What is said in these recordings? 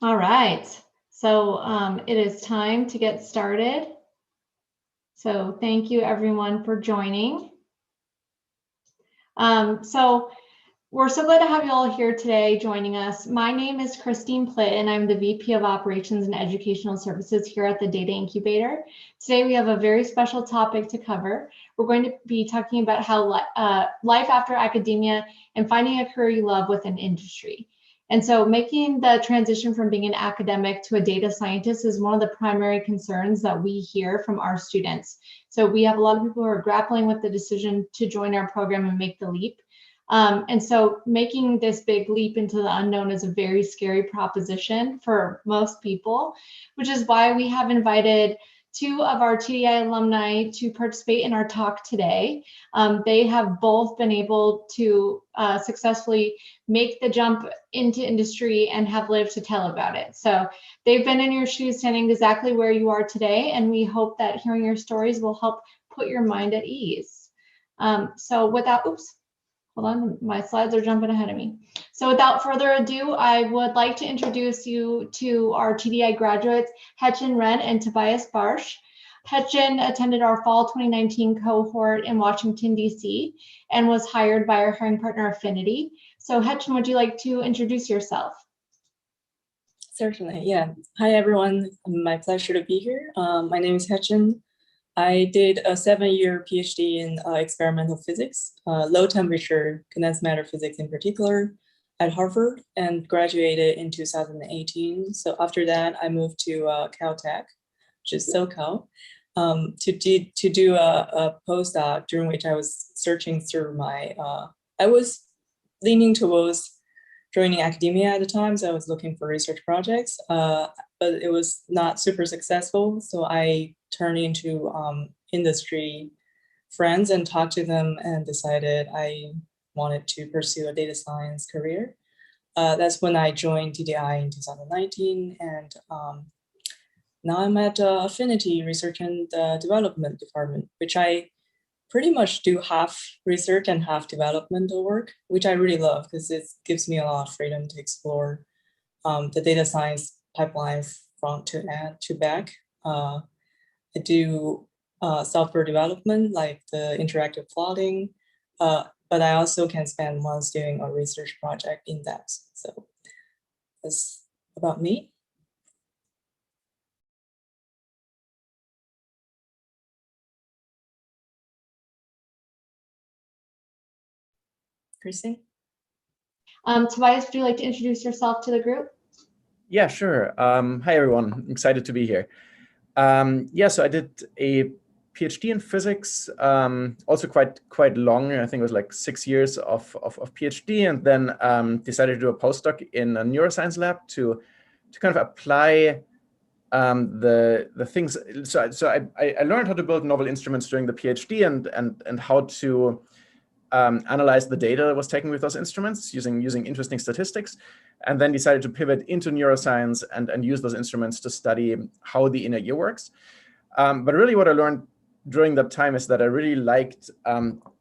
All right, so it is time to get started. So thank you everyone for joining. So we're so glad to have you all here today joining us. My name is Christine Plitt and I'm the VP of Operations and Educational Services here at the Data Incubator. Today we have a very special topic to cover. We're going to be talking about how life after academia and finding a career you love within industry. And so making the transition from being an academic to a data scientist is one of the primary concerns that we hear from our students. So we have a lot of people who are grappling with the decision to join our program and make the leap. And so making this big leap into the unknown is a very scary proposition for most people, which is why we have invited two of our TDI alumni to participate in our talk today. They have both been able to successfully make the jump into industry and have lived to tell about it. So they've been in your shoes, standing exactly where you are today, and we hope that hearing your stories will help put your mind at ease. So without, oops. Hold on, my slides are jumping ahead of me. So without further ado, I would like to introduce you to our TDI graduates, Hetchen Ren and Tobias Barsh. Hetchen attended our fall 2019 cohort in Washington, DC, and was hired by our hiring partner, Affinity. So Hetchen, would you like to introduce yourself? Certainly, yeah. Hi, everyone. My pleasure to be here. My name is Hetchen. I did a 7-year PhD in experimental physics, low temperature condensed matter physics in particular, at Harvard, and graduated in 2018. So after that, I moved to Caltech, which is SoCal, to do a postdoc, during which I was searching through my, I was leaning towards joining academia at the time, so I was looking for research projects, but it was not super successful. So I turned into industry friends and talked to them and decided I wanted to pursue a data science career. That's when I joined TDI in 2019, and now I'm at Affinity Research and Development Department, which I pretty much do half research and half developmental work, which I really love because it gives me a lot of freedom to explore the data science pipeline front to end to back. I do software development, like the interactive plotting, but I also can spend months doing a research project in depth. So that's about me. Christine? Tobias, would you like to introduce yourself to the group? Yeah, sure. Hi, everyone. I'm excited to be here. Yeah, so I did a PhD in physics, also quite long. I think it was like 6 years of PhD, and then decided to do a postdoc in a neuroscience lab to kind of apply the things. So I learned how to build novel instruments during the PhD and how to analyze the data that was taken with those instruments using interesting statistics, and then decided to pivot into neuroscience and use those instruments to study how the inner ear works. But really what I learned during that time is that I really liked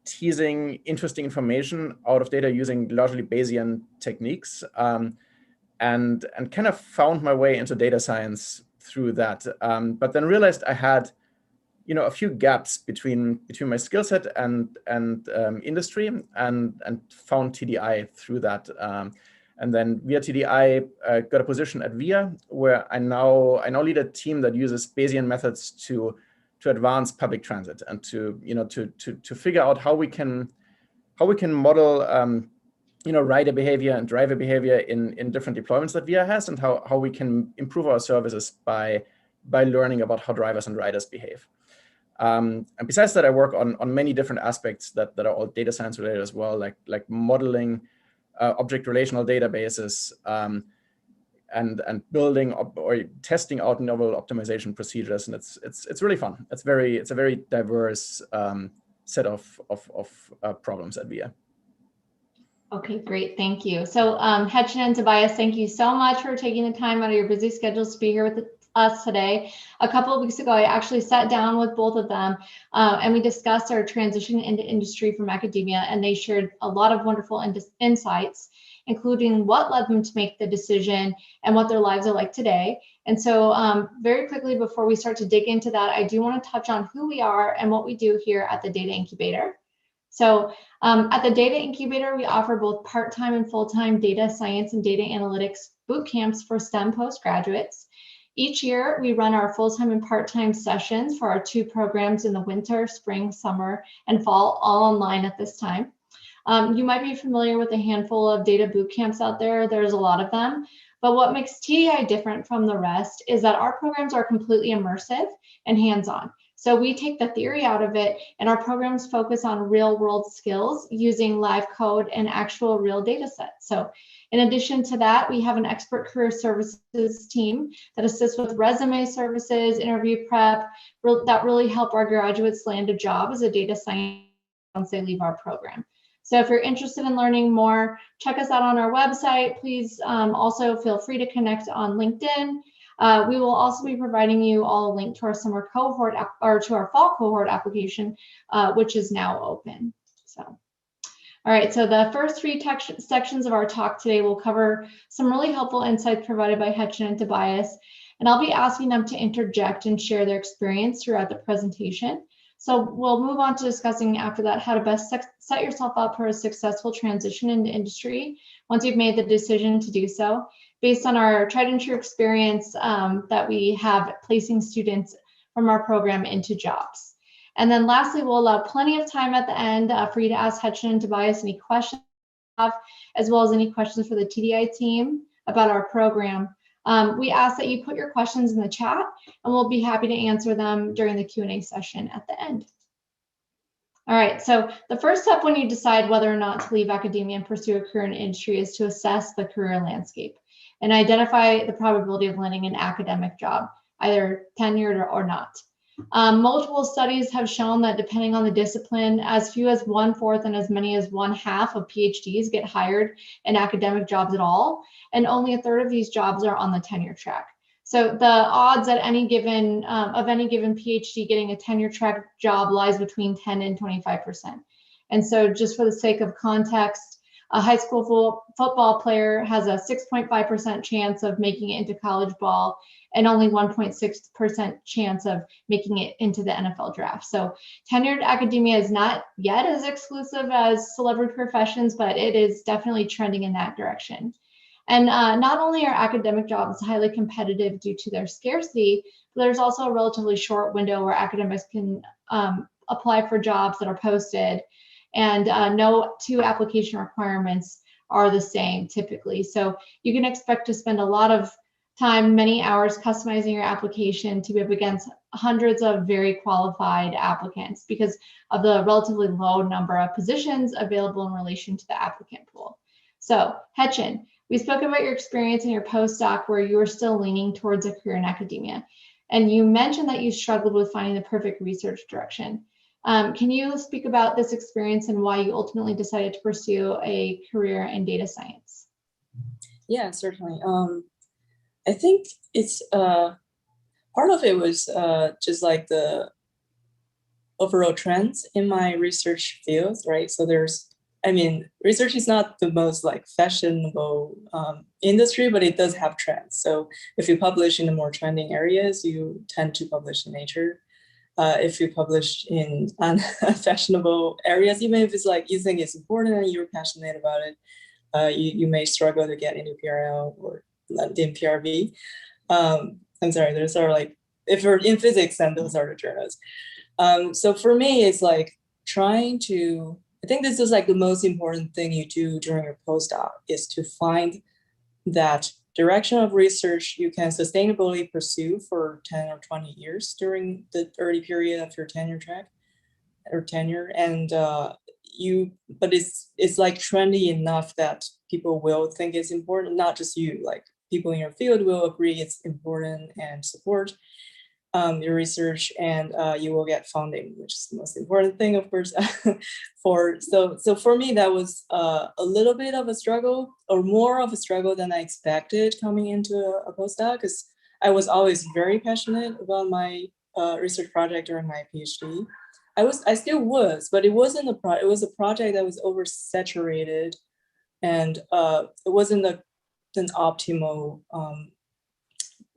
teasing interesting information out of data using largely Bayesian techniques, and kind of found my way into data science through that. But then realized I had a few gaps between my skill set and industry, and found TDI through that. And then via TDI, got a position at VIA, where I now lead a team that uses Bayesian methods to advance public transit and to figure out how we can model rider behavior and driver behavior in different deployments that VIA has, and how we can improve our services by learning about how drivers and riders behave. And besides that, I work on many different aspects that are all data science related as well, like modeling object relational databases, and building or testing out novel optimization procedures, and it's really fun. It's a very diverse set of problems at VIA. Okay, great, thank you. So Hetchen and Tobias, thank you so much for taking the time out of your busy schedules to be here with us today. A couple of weeks ago, I actually sat down with both of them and we discussed our transition into industry from academia, and they shared a lot of wonderful insights. including what led them to make the decision and what their lives are like today. And so very quickly before we start to dig into that, I do want to touch on who we are and what we do here at the Data Incubator. So at the Data Incubator, we offer both part-time and full-time data science and data analytics boot camps for STEM postgraduates. Each year, we run our full-time and part-time sessions for our 2 programs in the winter, spring, summer, and fall, all online at this time. You might be familiar with a handful of data boot camps out there. There's a lot of them. But what makes TDI different from the rest is that our programs are completely immersive and hands-on. So we take the theory out of it, and our programs focus on real-world skills using live code and actual real data sets. So in addition to that, we have an expert career services team that assists with resume services, interview prep, that really help our graduates land a job as a data scientist once they leave our program. So if you're interested in learning more, check us out on our website. Please also feel free to connect on LinkedIn. We will also be providing you all a link to our summer cohort or to our fall cohort application, which is now open. So. All right, so the first 3 sections of our talk today will cover some really helpful insights provided by Hetchin and Tobias, and I'll be asking them to interject and share their experience throughout the presentation. So we'll move on to discussing after that how to best set yourself up for a successful transition into industry once you've made the decision to do so, based on our tried and true experience that we have placing students from our program into jobs. And then lastly, we'll allow plenty of time at the end for you to ask Hetchin and Tobias any questions you have, as well as any questions for the TDI team about our program. We ask that you put your questions in the chat, and we'll be happy to answer them during the Q&A session at the end. All right, so the first step when you decide whether or not to leave academia and pursue a career in industry is to assess the career landscape and identify the probability of landing an academic job, either tenured or not. Multiple studies have shown that depending on the discipline, as few as 1/4 and as many as 1/2 of PhDs get hired in academic jobs at all, and only 1/3 of these jobs are on the tenure track. So the odds at any given PhD getting a tenure track job lies between 10 and 25%. And so just for the sake of context, a high school football player has a 6.5% chance of making it into college ball and only 1.6% chance of making it into the NFL draft. So tenured academia is not yet as exclusive as celebrity professions, but it is definitely trending in that direction. And not only are academic jobs highly competitive due to their scarcity, but there's also a relatively short window where academics can apply for jobs that are posted, and no 2 application requirements are the same typically. So you can expect to spend a lot of time, many hours customizing your application to be up against hundreds of very qualified applicants because of the relatively low number of positions available in relation to the applicant pool. So Hetchin, we spoke about your experience in your postdoc where you were still leaning towards a career in academia. And you mentioned that you struggled with finding the perfect research direction. Can you speak about this experience and why you ultimately decided to pursue a career in data science? Yeah, certainly. I think it's part of it was just like the overall trends in my research fields, right? So research is not the most like fashionable industry, but it does have trends. So if you publish in the more trending areas, you tend to publish in Nature. If you publish in unfashionable areas, even if it's like you think it's important and you're passionate about it, you may struggle to get into PRL or in PRV. I'm sorry, those are like, if you're in physics, then those are the journals. So for me, it's like trying to, I think this is like the most important thing you do during your postdoc is to find that direction of research you can sustainably pursue for 10 or 20 years during the early period of your tenure track or tenure. And but it's like trendy enough that people will think it's important, not just you, like people in your field will agree it's important and support your research, and you will get funding, which is the most important thing, of course. So for me, that was a little bit of a struggle, or more of a struggle than I expected coming into a postdoc, because I was always very passionate about my research project during my PhD. I still was, but it wasn't it was a project that was oversaturated and it wasn't an optimal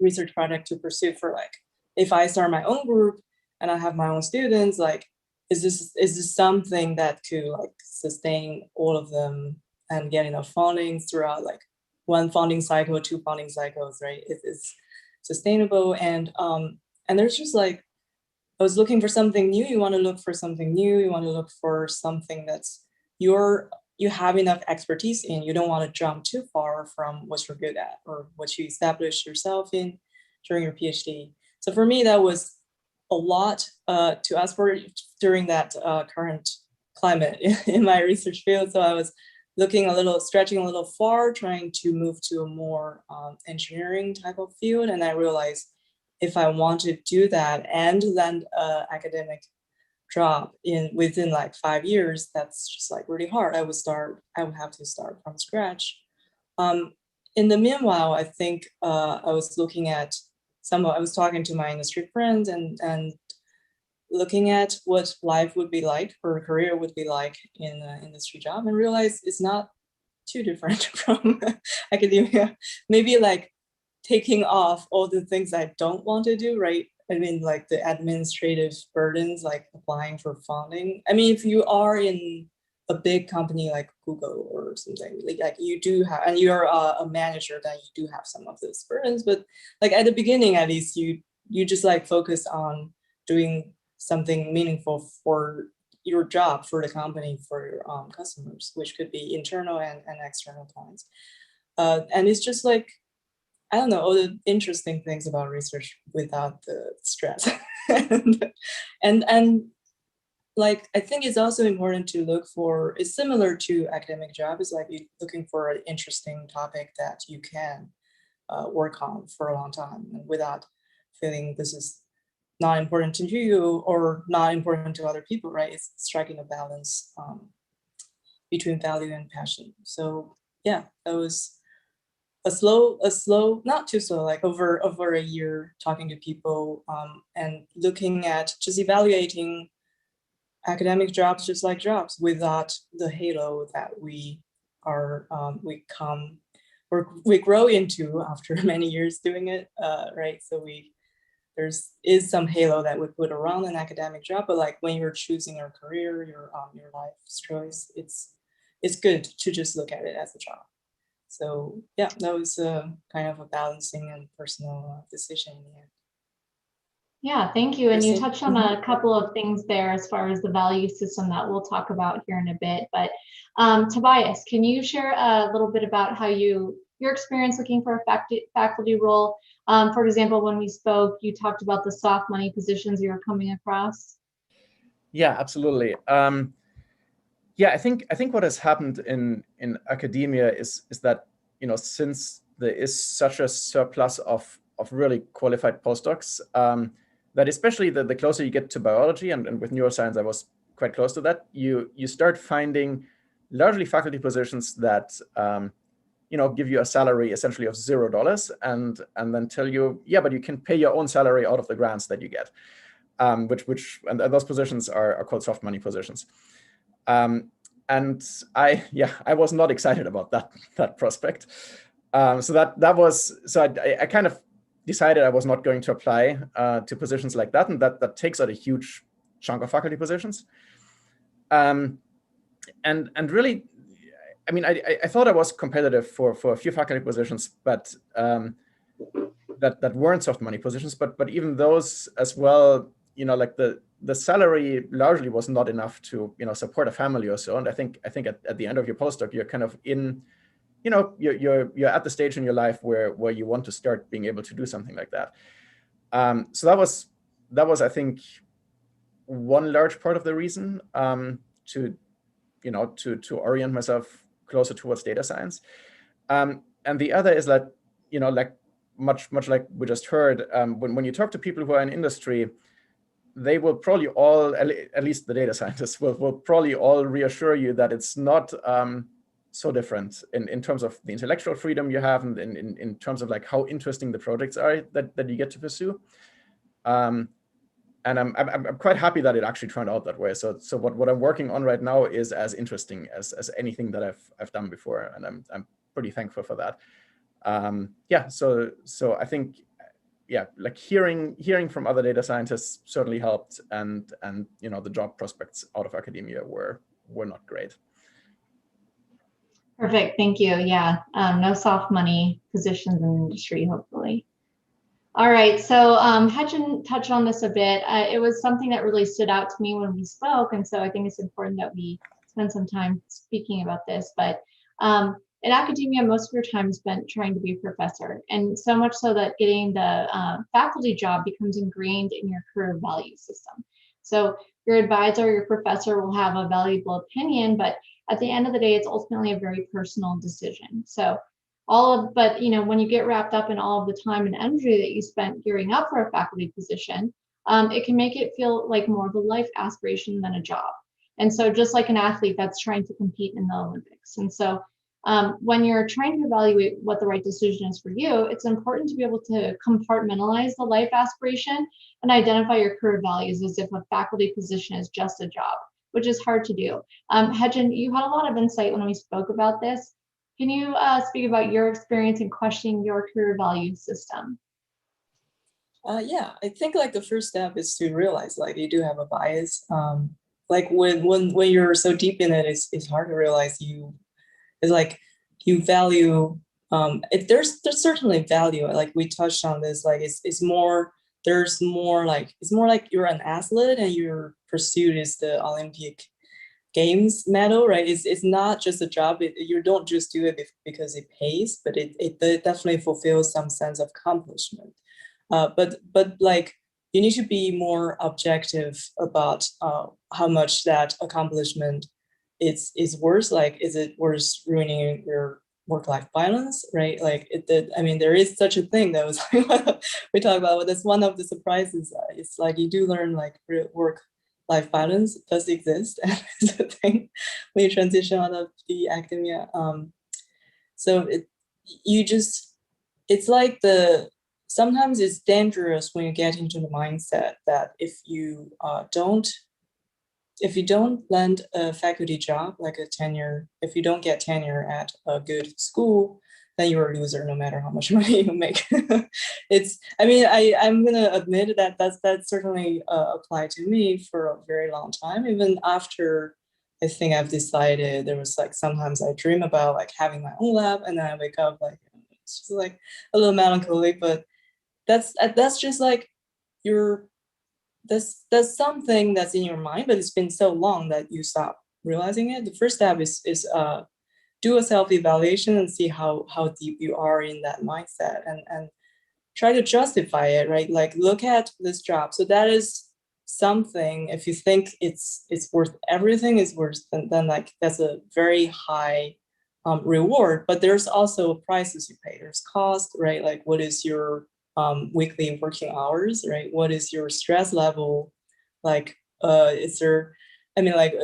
research project to pursue for like, if I start my own group and I have my own students, like, is this something that could like sustain all of them and get enough funding throughout like one funding cycle, two funding cycles, right? It's sustainable. And there's just like, I was looking for something new. You want to look for something new. You want to look for something that's you have enough expertise in. You don't want to jump too far from what you're good at or what you established yourself in during your PhD. So for me, that was a lot to ask for during that current climate in my research field. So I was stretching a little far, trying to move to a more engineering type of field. And I realized if I want to do that and land an academic job within like 5 years, that's just like really hard. I would have to start from scratch. In the meanwhile, I think I was looking at I was talking to my industry friends and looking at what life would be like or a career would be like in an industry job, and realized it's not too different from academia. Maybe like taking off all the things I don't want to do, right? I mean, like the administrative burdens, like applying for funding. I mean, if you are in a big company like Google or something, like you do have, and you're a manager, then you do have some of those burdens. But like at the beginning, at least you just like focus on doing something meaningful for your job, for the company, for your customers, which could be internal and external clients. And it's just like, I don't know, all the interesting things about research without the stress. and like, I think it's also important to look for, it's similar to academic job, is like you looking for an interesting topic that you can work on for a long time and without feeling this is not important to you or not important to other people, right? It's striking a balance between value and passion. So yeah, that was a slow, not too slow, like over a year talking to people and looking at just evaluating academic jobs just like jobs without the halo that we grow into after many years doing it, right? So is some halo that we put around an academic job, but like when you're choosing your career, your life's choice, it's good to just look at it as a job. So yeah, that was kind of a balancing and personal decision in the end. Yeah, thank you. And you Christine? touched on a couple of things there as far as the value system that we'll talk about here in a bit. But Tobias, can you share a little bit about how your experience looking for a faculty role? For example, when we spoke, you talked about the soft money positions you were coming across. Yeah, absolutely. Yeah, I think what has happened in academia is that, you know, since there is such a surplus of really qualified postdocs, that especially the closer you get to biology, and with neuroscience I was quite close to that, you start finding largely faculty positions that you know, give you a salary essentially of $0 and then tell you, yeah, but you can pay your own salary out of the grants that you get, which those positions are called soft money positions. And I was not excited about that prospect. So I kind of decided I was not going to apply to positions like that, and that takes out a huge chunk of faculty positions. And really, I mean, I thought I was competitive for a few faculty positions, but that weren't soft money positions. But even those as well, you know, like the salary largely was not enough to, you know, support a family or so. And I think at the end of your postdoc, you're kind of in, you know, you're at the stage in your life where you want to start being able to do something like that. So that was I think one large part of the reason to orient myself closer towards data science. And the other is that, you know, like much like we just heard, when you talk to people who are in industry, they will probably all, at least the data scientists, will probably all reassure you that it's not so different in terms of the intellectual freedom you have, and in terms of like how interesting the projects are that you get to pursue. And I'm quite happy that it actually turned out that way. So what I'm working on right now is as interesting as anything that I've done before, and I'm pretty thankful for that. Yeah, so I think, yeah, like hearing from other data scientists certainly helped, and you know, the job prospects out of academia were not great. Perfect, thank you. Yeah, no soft money positions in the industry, hopefully. All right, so Hachin touched on this a bit. It was something that really stood out to me when we spoke, and so I think it's important that we spend some time speaking about this. But in academia, most of your time is spent trying to be a professor, and so much so that getting the faculty job becomes ingrained in your career value system. So your advisor, your professor will have a valuable opinion, but at the end of the day, it's ultimately a very personal decision. So but you know, when you get wrapped up in all of the time and energy that you spent gearing up for a faculty position, it can make it feel like more of a life aspiration than a job. And so just like an athlete that's trying to compete in the Olympics. And so when you're trying to evaluate what the right decision is for you, it's important to be able to compartmentalize the life aspiration and identify your career values as if a faculty position is just a job, which is hard to do. Hejin, you had a lot of insight when we spoke about this. Can you speak about your experience in questioning your career value system? Yeah, I think like the first step is to realize like you do have a bias. Like when you're so deep in it, it's hard to realize it's like you value. There's certainly value. Like we touched on this. Like it's more. There's more like it's more like you're an athlete and your pursuit is the Olympic Games medal, right? It's not just a job. You don't just do it because it pays, but it definitely fulfills some sense of accomplishment. But like you need to be more objective about how much that accomplishment is worth. Like, is it worth ruining your work-life balance, right? Like, I mean, there is such a thing that was we talk about. But that's one of the surprises. It's like you do learn like work-life balance does exist, and it's a thing when you transition out of the academia. So it's like sometimes it's dangerous when you get into the mindset that if you don't land a faculty job, like a tenure, if you don't get tenure at a good school, then you're a loser no matter how much money you make. I'm gonna admit that that's certainly applied to me for a very long time, even after I think I've decided. There was like sometimes I dream about like having my own lab, and then I wake up like it's just like a little melancholic, but that's just like that's something that's in your mind, but it's been so long that you stop realizing it. The first step is do a self-evaluation and see how deep you are in that mindset, and try to justify it, right? Like look at this job. So that is something, if you think it's worth everything, is worth, then like that's a very high reward. But there's also prices you pay. There's cost, right? Like what is your weekly working hours, right? What is your stress level? Like, is there, I mean, like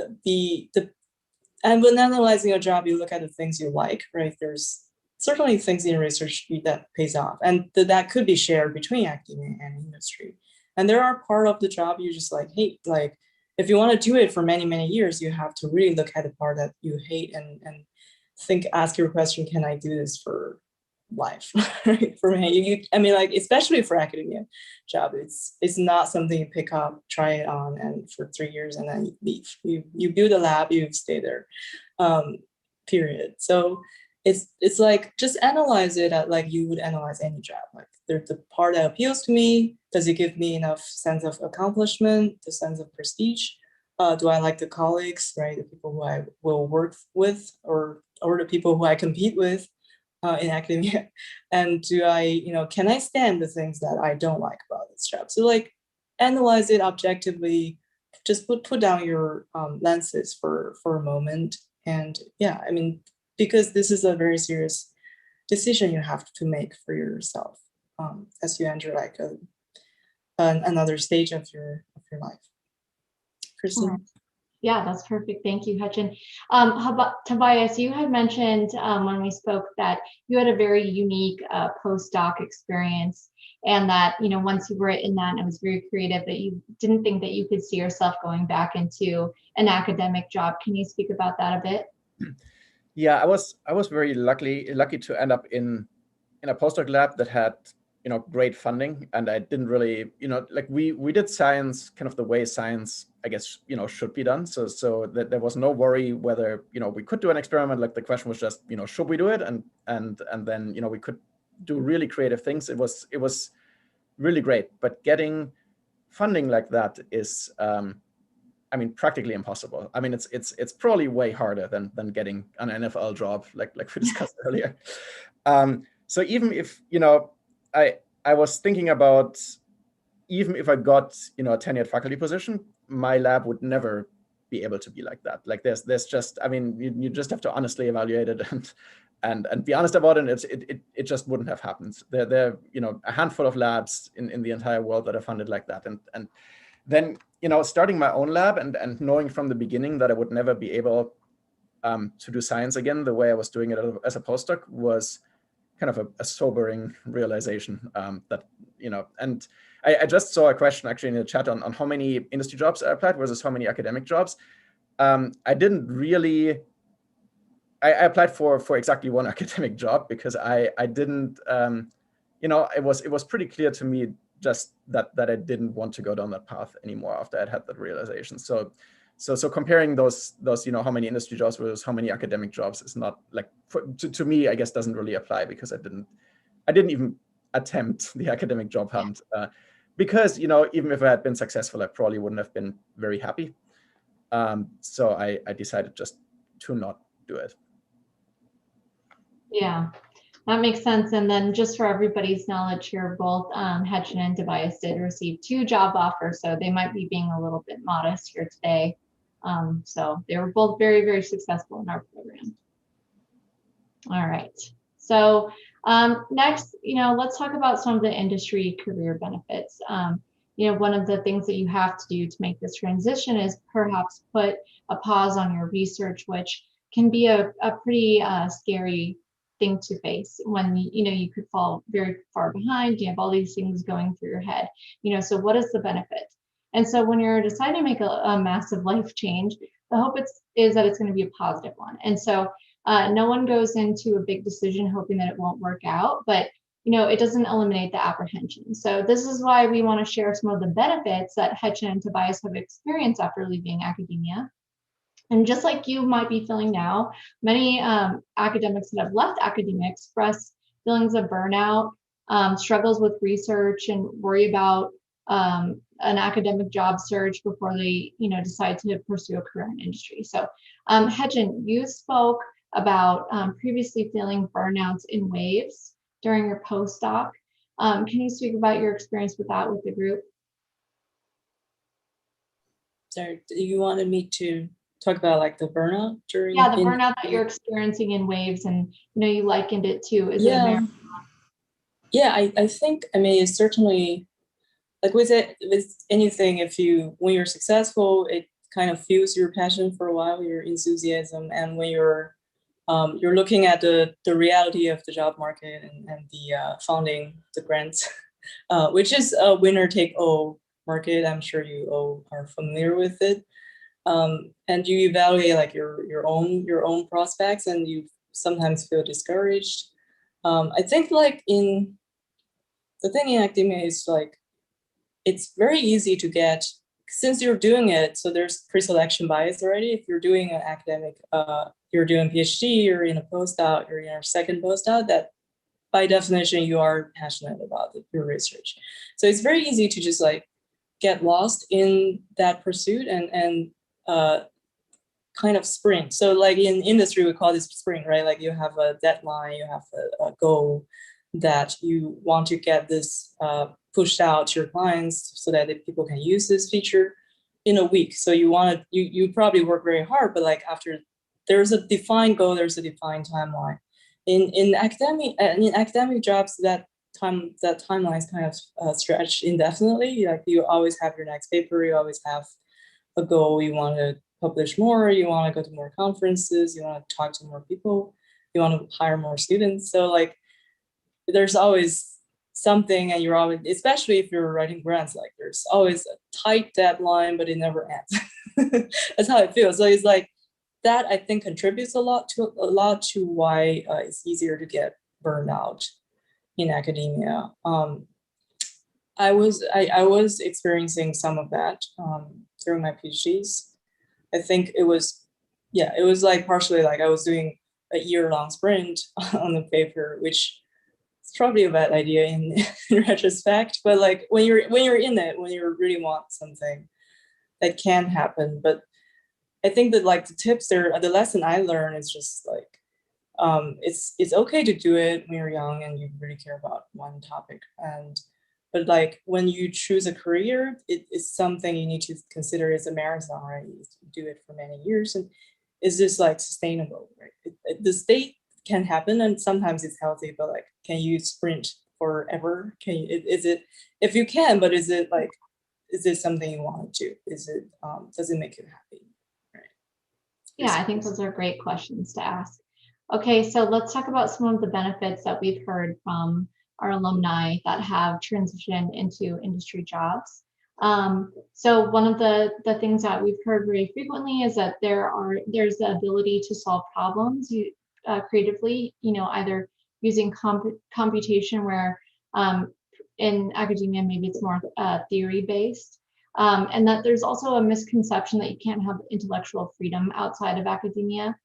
and when analyzing a job, you look at the things you like, right? There's certainly things in research that pays off, and that could be shared between academia and industry. And there are part of the job you just like hate. Like if you want to do it for many, many years, you have to really look at the part that you hate and ask your question, can I do this for life? Right? For me, I mean, like especially for academia job, it's not something you pick up, try it on, and for 3 years and then you leave. You build a lab, you stay there, period. So it's like just analyze it like you would analyze any job. Like there's the part that appeals to me. Does it give me enough sense of accomplishment, the sense of prestige? Do I like the colleagues, right? The people who I will work with, or the people who I compete with in academia? And do I, can I stand the things that I don't like about this job? So like analyze it objectively, just put down your lenses for a moment. And yeah, I mean, because this is a very serious decision you have to make for yourself as you enter like another stage of your life. Kristen? Yeah, that's perfect. Thank you, Hutchin. How about Tobias? You had mentioned when we spoke that you had a very unique postdoc experience, and that once you were in that and it was very creative, that you didn't think that you could see yourself going back into an academic job. Can you speak about that a bit? Yeah, I was very lucky to end up in a postdoc lab that had great funding, and I didn't really like we did science kind of the way science, I guess, should be done. So that there was no worry whether we could do an experiment. Like the question was just should we do it, and then we could do really creative things. It was really great, but getting funding like that is I mean, practically impossible. I mean, it's probably way harder than getting an NFL job, like we discussed earlier. So even if I was thinking about, even if I got a tenured faculty position, my lab would never be able to be like that. Like there's just, I mean, you just have to honestly evaluate it and be honest about it. It just wouldn't have happened. There a handful of labs in the entire world that are funded like that, and then starting my own lab and knowing from the beginning that I would never be able to do science again the way I was doing it as a postdoc was kind of a sobering realization. That and I just saw a question actually in the chat on how many industry jobs I applied versus how many academic jobs. I didn't really. I applied for exactly one academic job because I didn't. It was pretty clear to me just that I didn't want to go down that path anymore after I'd had that realization. So comparing those how many industry jobs versus how many academic jobs is not like to me, I guess, doesn't really apply, because I didn't even attempt the academic job hunt because even if I had been successful, I probably wouldn't have been very happy. So I decided just to not do it. Yeah. That makes sense. And then just for everybody's knowledge here, both Hutchin and Tobias did receive 2 job offers, so they might be being a little bit modest here today. So they were both very, very successful in our program. All right. So next, let's talk about some of the industry career benefits. One of the things that you have to do to make this transition is perhaps put a pause on your research, which can be a pretty scary thing to face when you could fall very far behind. You have all these things going through your head. So what is the benefit? And so when you're deciding to make a massive life change, the hope is that it's going to be a positive one. And so no one goes into a big decision hoping that it won't work out, but it doesn't eliminate the apprehension. So this is why we want to share some of the benefits that Hutchin and Tobias have experienced after leaving academia. And just like you might be feeling now, many academics that have left academia express feelings of burnout, struggles with research, and worry about an academic job search before they decide to pursue a career in industry. So Hutchin, you spoke about previously feeling burnouts in waves during your postdoc. Can you speak about your experience with that with the group? Sorry, you wanted me to talk about like the burnout during? Yeah, the burnout that you're experiencing in waves, and you likened it to, is it a marathon? Yeah, I think, I mean, it's certainly like with anything, when you're successful, it kind of fuels your passion for a while, your enthusiasm, and when you're looking at the reality of the job market and the funding, the grants, which is a winner take all market. I'm sure you all are familiar with it. And you evaluate like your own prospects, and you sometimes feel discouraged. I think like the thing in academia is like, it's very easy to get, since you're doing it, so there's pre-selection bias already. If you're doing an academic, you're doing PhD, you're in a postdoc, you're in your second postdoc, that by definition, you are passionate about your research. So it's very easy to just like get lost in that pursuit and kind of sprint. So like in industry, we call this sprint, right? Like you have a deadline, you have a goal that you want to get this pushed out to your clients so that people can use this feature in a week. So you probably work very hard, but like after there's a defined goal, there's a defined timeline. In academic jobs, that timeline is kind of stretched indefinitely. Like you always have your next paper, you always have a goal you want to publish more, you want to go to more conferences, you want to talk to more people, you want to hire more students. So like there's always something, and you're always, especially if you're writing grants, like there's always a tight deadline, but it never ends. That's how it feels. So it's like that, I think, contributes a lot to why it's easier to get burned out in academia. I was experiencing some of that through my PhDs. I think it was like partially like I was doing a year-long sprint on the paper, which is probably a bad idea in retrospect. But like when you're in it, when you really want something, that can happen. But I think that like the tips there, the lesson I learned is just like it's okay to do it when you're young and you really care about one topic. But like when you choose a career, it is something you need to consider as a marathon, right? You do it for many years, and is this like sustainable, right? The state can happen, and sometimes it's healthy, but like, can you sprint forever? Can you? Is it, if you can, but is it like, is this something you want to do? Is it does it make you happy? Right. Yeah, I think those are great questions to ask. Okay, so let's talk about some of the benefits that we've heard from our alumni that have transitioned into industry jobs. So one of the things that we've heard very frequently is that there's the ability to solve problems creatively, either using computation where in academia, maybe it's more theory-based. And that there's also a misconception that you can't have intellectual freedom outside of academia.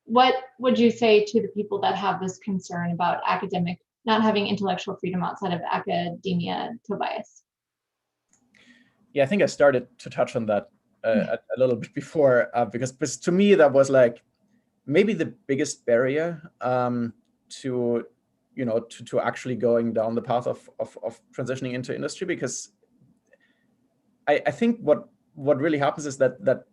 What would you say to the people that have this concern about not having intellectual freedom outside of academia, Tobias? Yeah, I think I started to touch on that a little bit before, because to me that was like maybe the biggest barrier to actually going down the path of transitioning into industry, because I think what really happens is that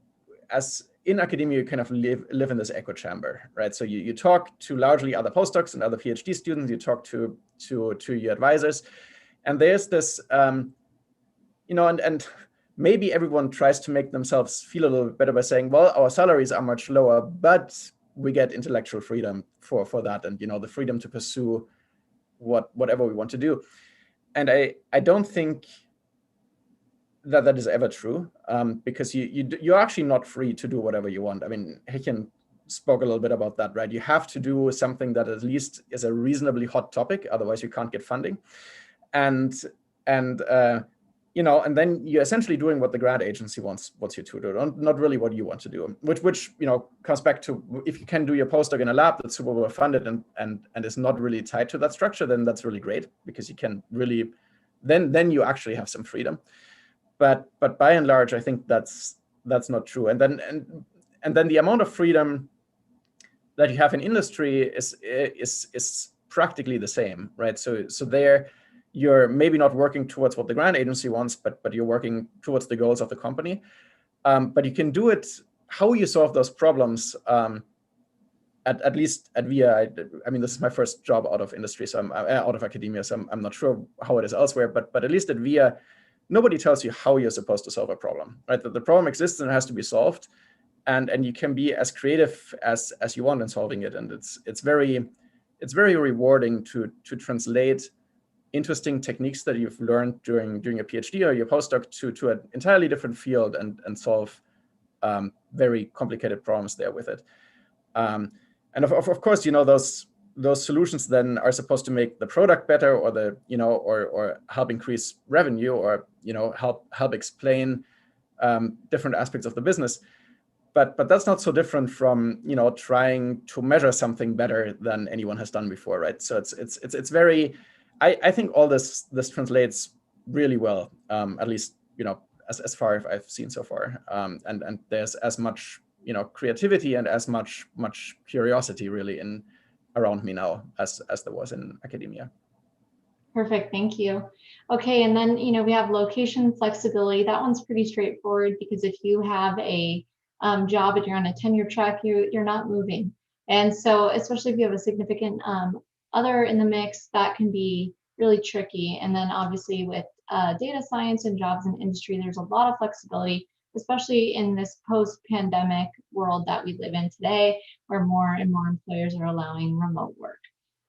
as in academia, you kind of live in this echo chamber, right? So you talk to largely other postdocs and other PhD students, you talk to your advisors, and there's this, and maybe everyone tries to make themselves feel a little bit better by saying, well, our salaries are much lower, but we get intellectual freedom for that, and the freedom to pursue whatever we want to do. And I don't think that is ever true, because you're actually not free to do whatever you want. I mean, Hechen spoke a little bit about that, right? You have to do something that at least is a reasonably hot topic, otherwise you can't get funding. And then you're essentially doing what the grant agency wants you to do, not really what you want to do, which comes back to, if you can do your postdoc in a lab that's super well funded and is not really tied to that structure, then that's really great, because you can really, then you actually have some freedom. But by and large, I think that's not true. And then the amount of freedom that you have in industry is practically the same, right? So there, you're maybe not working towards what the grant agency wants, but you're working towards the goals of the company. But you can do it. How you solve those problems, at least at VIA, I mean, this is my first job out of industry, so I'm out of academia, so I'm not sure how it is elsewhere. But at least at VIA, nobody tells you how you're supposed to solve a problem, right? That the problem exists and it has to be solved, and you can be as creative as you want in solving it. And it's very rewarding to translate interesting techniques that you've learned during your PhD or your postdoc to an entirely different field and solve very complicated problems there with it. And of course, those solutions then are supposed to make the product better, or or help increase revenue, or help explain different aspects of the business. But that's not so different from trying to measure something better than anyone has done before, right? So it's very, I think all this translates really well, at least as far as I've seen so far, and there's as much creativity and as much curiosity really around me now as there was in academia. Perfect, thank you. Okay, and then we have location flexibility. That one's pretty straightforward, because if you have a job and you're on a tenure track, you're not moving. And so especially if you have a significant other in the mix, that can be really tricky. And then obviously with data science and jobs in industry, there's a lot of flexibility especially in this post-pandemic world that we live in today, where more and more employers are allowing remote work.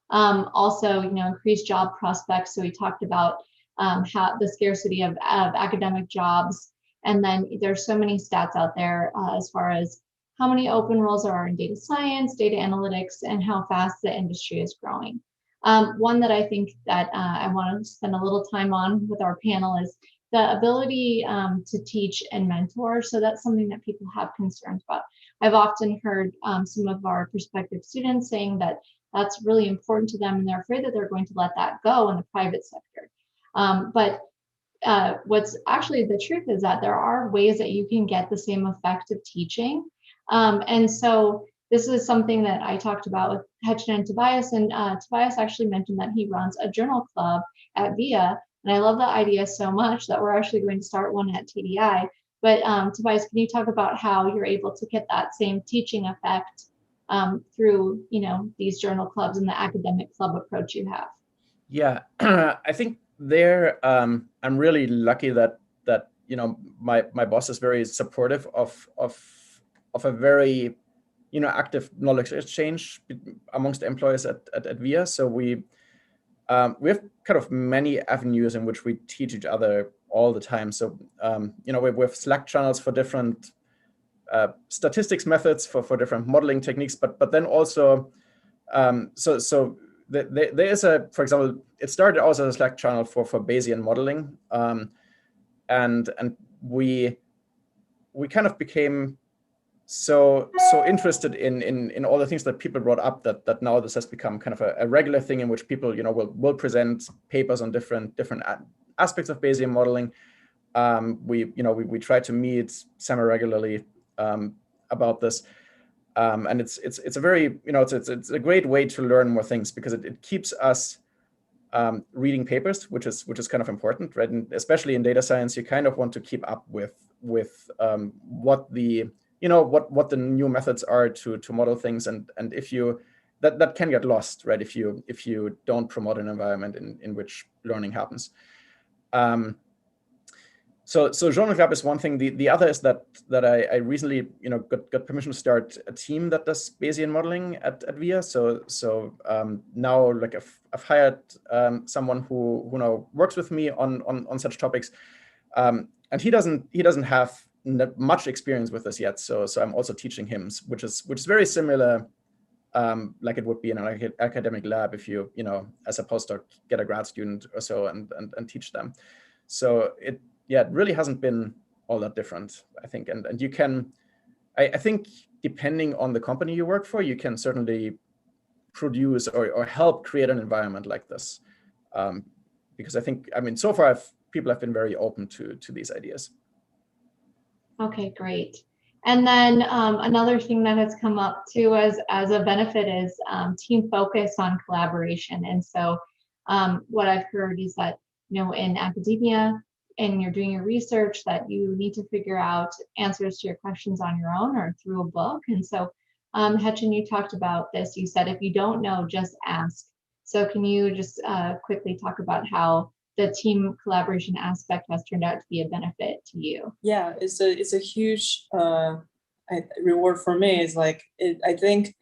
Also, increased job prospects. So we talked about how the scarcity of academic jobs. And then there's so many stats out there as far as how many open roles there are in data science, data analytics, and how fast the industry is growing. One that I think that I want to spend a little time on with our panel is the ability to teach and mentor. So that's something that people have concerns about. I've often heard some of our prospective students saying that that's really important to them, and they're afraid that they're going to let that go in the private sector. But what's actually the truth is that there are ways that you can get the same effect of teaching. And so this is something that I talked about with Hetchen and Tobias, and Tobias actually mentioned that he runs a journal club at VIA, and I love that idea so much that we're actually going to start one at TDI. But Tobias, can you talk about how you're able to get that same teaching effect through, these journal clubs and the academic club approach you have? Yeah, I think I'm really lucky that my boss is very supportive of a very active knowledge exchange amongst employees at VIA. So we have kind of many avenues in which we teach each other all the time. So we have Slack channels for different statistics methods, for different modeling techniques, but then also there is for example, it started also as a Slack channel for Bayesian modeling, and we kind of became so interested in all the things that people brought up that now this has become kind of a regular thing in which people will present papers on different aspects of Bayesian modeling. We try to meet semi-regularly about this. And it's a very, it's a great way to learn more things, because it keeps us reading papers, which is kind of important, right? And especially in data science, you kind of want to keep up with what the new methods are to model things, and if you that can get lost, right? If you don't promote an environment in which learning happens. So Journal Club is one thing. The other is that I recently got permission to start a team that does Bayesian modeling at VIA. So now I've hired someone who now works with me on such topics, and he doesn't have much experience with this yet. So I'm also teaching him, which is very similar, like it would be in an academic lab if you as a postdoc get a grad student or so and teach them. So it really hasn't been all that different, I think. And you can, I think, depending on the company you work for, you can certainly produce or help create an environment like this. Because so far people have been very open to these ideas. Okay, great. And then another thing that has come up too as a benefit is team focus on collaboration. And so what I've heard is that, in academia, and you're doing your research, that you need to figure out answers to your questions on your own or through a book. And so Hetchen, you talked about this. You said, if you don't know, just ask. So can you just quickly talk about how the team collaboration aspect has turned out to be a benefit to you? Yeah, it's a huge reward for me. Is I think,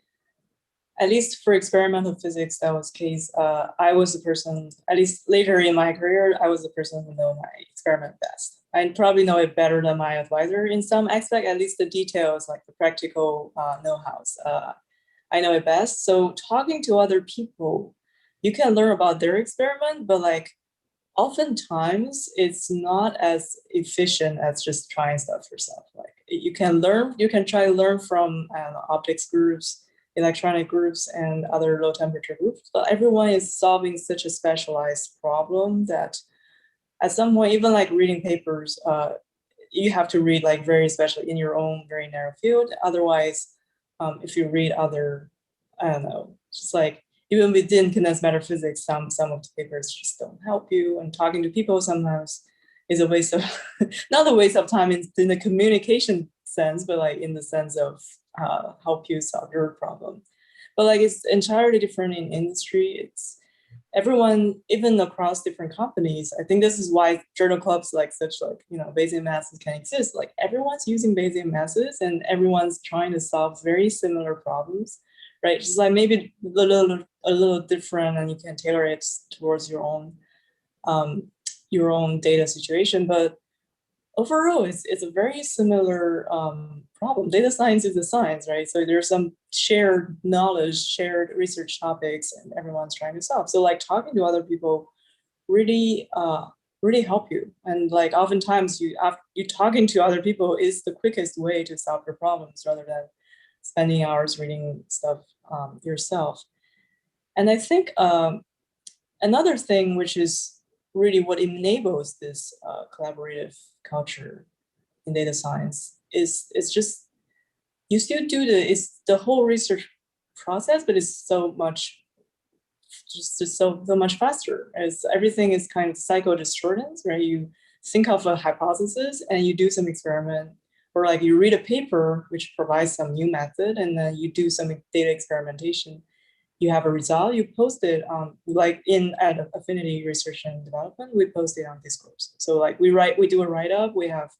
at least for experimental physics, that was the case. I was the person, at least later in my career, I was the person who know my experiment best. I probably know it better than my advisor in some aspect, at least the details, like the practical know-hows. I know it best. So talking to other people, you can learn about their experiment, but oftentimes it's not as efficient as just trying stuff yourself. You can try to learn from optics groups, electronic groups, and other low temperature groups, but everyone is solving such a specialized problem that at some point, even reading papers, you have to read very special in your own very narrow field. Otherwise, if you read other, I don't know, just even within condensed matter physics, some of the papers just don't help you. And talking to people sometimes is a waste of, not a waste of time in the communication sense, but in the sense of help you solve your problem. But it's entirely different in industry. everyone, even across different companies, I think this is why journal clubs like such like, Bayesian masses can exist. Like everyone's using Bayesian masses and everyone's trying to solve very similar problems, right? Just like maybe a little different, and you can tailor it towards your own data situation. But overall, it's a very similar problem. Data science is a science, right? So there's some shared knowledge, shared research topics, and everyone's trying to solve. So like talking to other people really really help you. And like oftentimes you talking to other people is the quickest way to solve your problems rather than spending hours reading stuff yourself. And I think another thing, which is really what enables this collaborative culture in data science, is just you still do the whole research process, but it's so much so much faster, as everything is kind of cycle distortions, right? You think of a hypothesis and you do some experiment, or like you read a paper which provides some new method, and then you do some data experimentation. You have a result, you post it on, like at Affinity Research and Development, we post it on Discourse. So like we do a write-up, we have,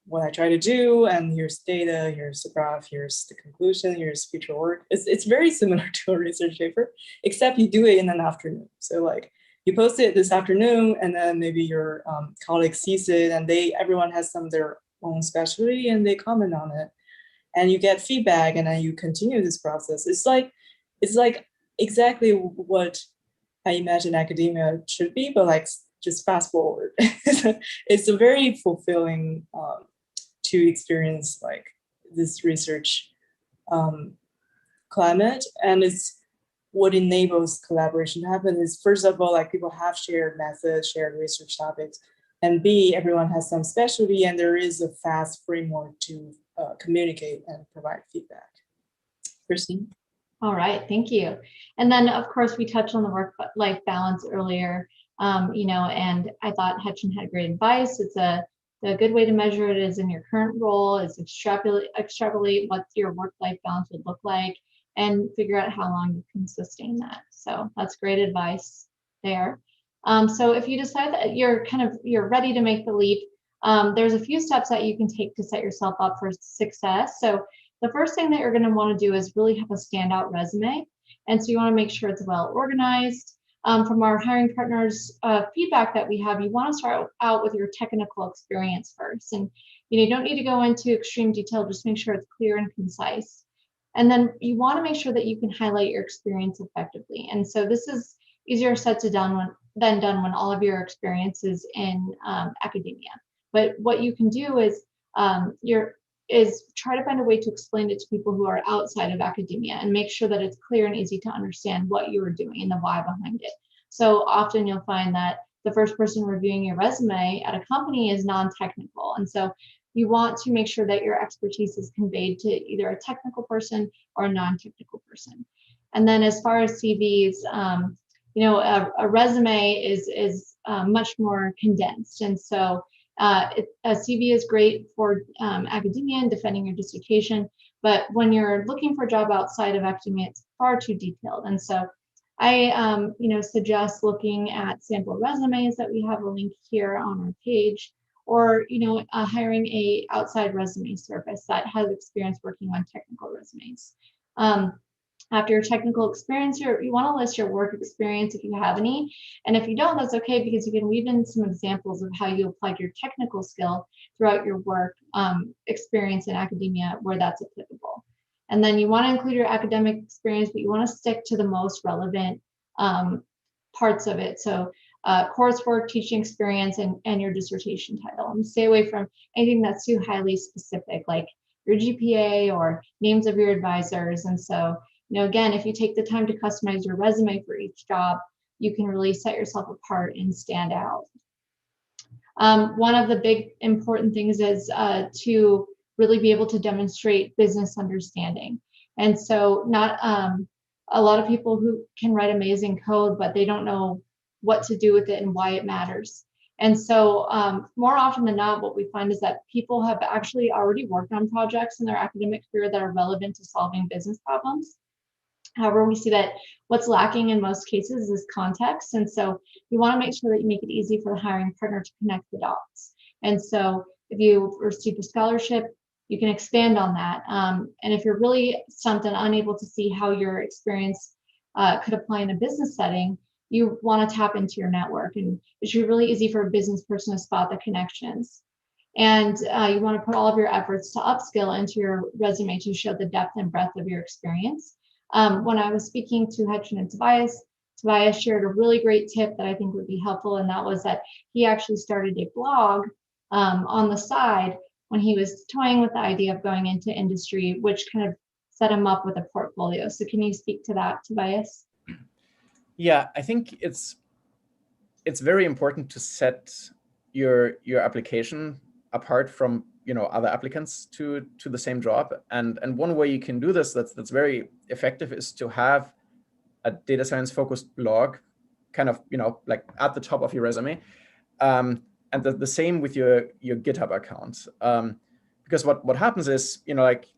what I try to do, and here's data, here's the graph, here's the conclusion, here's future work. It's very similar to a research paper, except you do it in an afternoon. So like you post it this afternoon, and then maybe your colleague sees it, and everyone has their own specialty, and they comment on it, and you get feedback, and then you continue this process. It's like exactly what I imagine academia should be, but like just fast forward. It's a very fulfilling to experience like this research climate, and it's what enables collaboration to happen. Is first of all, like people have shared methods, shared research topics, and B, everyone has some specialty, and there is a fast framework to communicate and provide feedback. Christine? All right, thank you. And then, of course, we touched on the work-life balance earlier, and I thought Hetchen had great advice. It's a good way to measure it is in your current role, is extrapolate what your work-life balance would look like and figure out how long you can sustain that. So that's great advice there. So if you decide that you're ready to make the leap, there's a few steps that you can take to set yourself up for success. So the first thing that you're going to want to do is really have a standout resume. And so you want to make sure it's well organized. From our hiring partners' feedback that we have, you want to start out with your technical experience first. And you don't need to go into extreme detail, just make sure it's clear and concise. And then you want to make sure that you can highlight your experience effectively. And so this is easier said than done when all of your experience is in academia. But what you can do is try to find a way to explain it to people who are outside of academia and make sure that it's clear and easy to understand what you are doing and the why behind it. So often you'll find that the first person reviewing your resume at a company is non-technical. And so you want to make sure that your expertise is conveyed to either a technical person or a non-technical person. And then as far as CVs, a resume is much more condensed. And so a CV is great for academia and defending your dissertation, but when you're looking for a job outside of academia, it's far too detailed. And so I suggest looking at sample resumes that we have a link here on our page, or hiring a outside resume service that has experience working on technical resumes. After your technical experience, you want to list your work experience if you have any. And if you don't, that's okay, because you can weave in some examples of how you applied your technical skill throughout your work experience in academia where that's applicable. And then you want to include your academic experience, but you want to stick to the most relevant parts of it. So coursework, teaching experience, and your dissertation title. And stay away from anything that's too highly specific, like your GPA or names of your advisors. And so again, if you take the time to customize your resume for each job, you can really set yourself apart and stand out. One of the big important things is to really be able to demonstrate business understanding. And so not a lot of people who can write amazing code, but they don't know what to do with it and why it matters. And so more often than not, what we find is that people have actually already worked on projects in their academic career that are relevant to solving business problems. However, we see that what's lacking in most cases is context. And so we want to make sure that you make it easy for the hiring partner to connect the dots. And so if you receive a scholarship, you can expand on that. And if you're really stumped and unable to see how your experience could apply in a business setting, you want to tap into your network. And it should be really easy for a business person to spot the connections. And you want to put all of your efforts to upskill into your resume to show the depth and breadth of your experience. When I was speaking to Hetchin and Tobias shared a really great tip that I think would be helpful, and that was that he actually started a blog on the side when he was toying with the idea of going into industry, which kind of set him up with a portfolio. So can you speak to that, Tobias? Yeah, I think it's very important to set your application apart from other applicants to the same job. And one way you can do this that's very effective is to have a data science focused blog kind of like at the top of your resume. And the same with your GitHub account. Because what happens is, like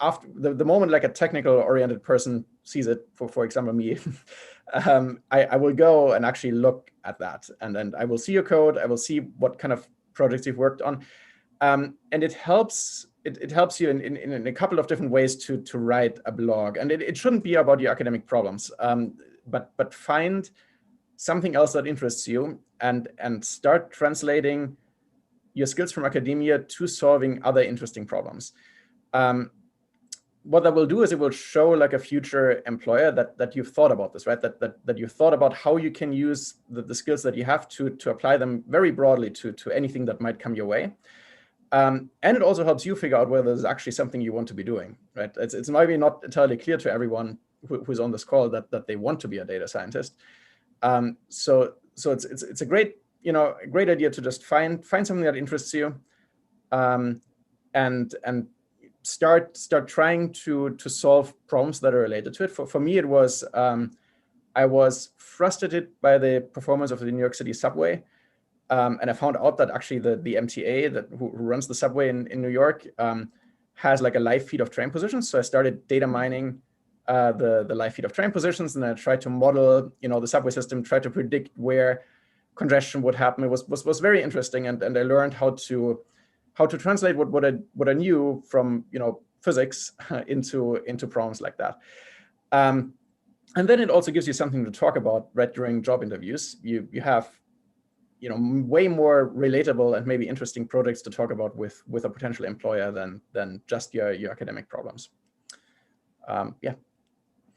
after the moment like a technical oriented person sees it, for example me, I will go and actually look at that, and then I will see your code, I will see what kind of projects you've worked on, and it helps you in a couple of different ways to write a blog. And it shouldn't be about your academic problems, but find something else that interests you and start translating your skills from academia to solving other interesting problems. What that will do is it will show like a future employer that you've thought about this, right? That you've thought about how you can use the skills that you have to apply them very broadly to anything that might come your way. And it also helps you figure out whether there's actually something you want to be doing, right? It's maybe not entirely clear to everyone who's on this call that they want to be a data scientist. So it's a great idea to just find something that interests you, and start trying to solve problems that are related to it. For me, it was I was frustrated by the performance of the New York City subway. And I found out that actually the MTA who runs the subway in New York has like a live feed of train positions. So I started data mining the live feed of train positions, and I tried to model the subway system, try to predict where congestion would happen. It was very interesting, and I learned how to translate what I knew from physics into problems like that. And then it also gives you something to talk about right during job interviews. You have way more relatable and maybe interesting projects to talk about with a potential employer than just your academic problems. Yeah.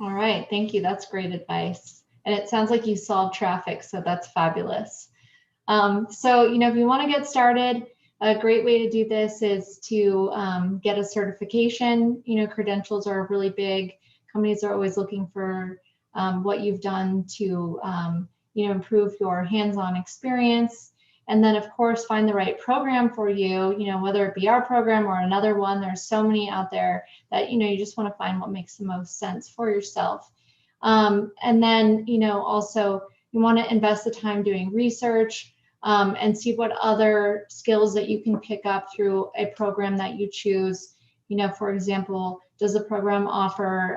All right, thank you. That's great advice. And it sounds like you solve traffic, so that's fabulous. So, if you want to get started, a great way to do this is to get a certification. Credentials are really big. Companies are always looking for what you've done to improve your hands-on experience. And then, of course, find the right program for you, whether it be our program or another one. There's so many out there that, you just want to find what makes the most sense for yourself. And then, also you want to invest the time doing research and see what other skills that you can pick up through a program that you choose. For example, does the program offer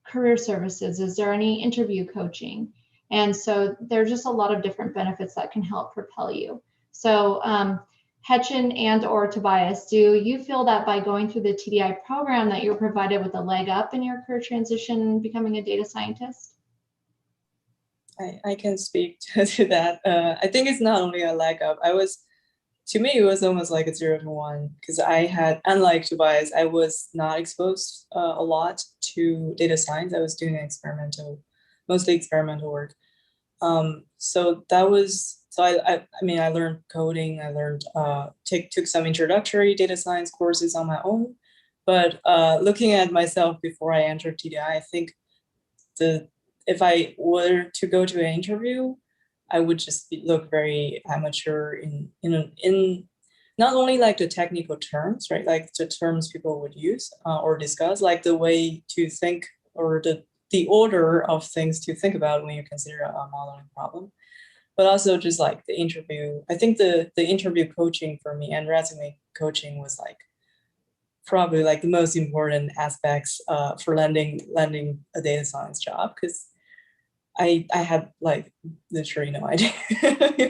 career services? Is there any interview coaching? And so there's just a lot of different benefits that can help propel you. So Hetchin and or Tobias, do you feel that by going through the TDI program that you're provided with a leg up in your career transition becoming a data scientist? I can speak to that. I think it's not only a leg up. To me, it was almost like a 0 to 1, because I had, unlike Tobias, I was not exposed a lot to data science. I was doing mostly experimental work. So I learned coding. I learned took some introductory data science courses on my own. But looking at myself before I entered TDI, I think if I were to go to an interview, I would just look very amateur in not only like the technical terms, right? Like the terms people would use or discuss, like the way to think or the order of things to think about when you consider a modeling problem, but also just like the interview. I think the interview coaching for me and resume coaching was like probably like the most important aspects for landing a data science job, because I had like literally no idea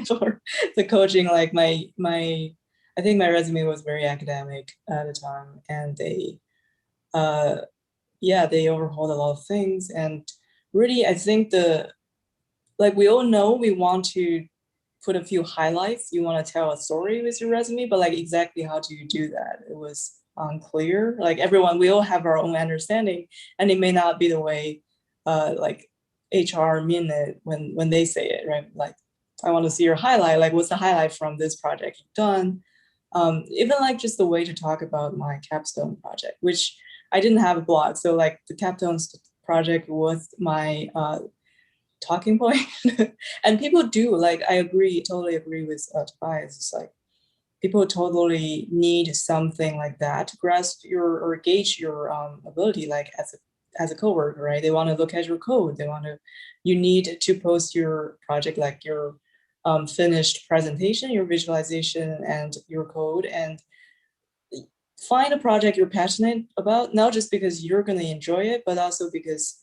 for the coaching. Like I think my resume was very academic at the time, and they overhauled a lot of things. And really, I think we all know we want to put a few highlights. You want to tell a story with your resume, but like exactly how do you do that? It was unclear. Like we all have our own understanding, and it may not be the way like HR mean it when they say it, right? Like, I want to see your highlight. Like, what's the highlight from this project you've done? Even like just the way to talk about my capstone project, which I didn't have a blog. So like the capstone project was my talking point. And people do, like, totally agree with Tobias. It's like people totally need something like that to grasp or gauge your ability, like as a coworker, right? They want to look at your code. You need to post your project, like your finished presentation, your visualization, and your code, and find a project you're passionate about, not just because you're going to enjoy it, but also because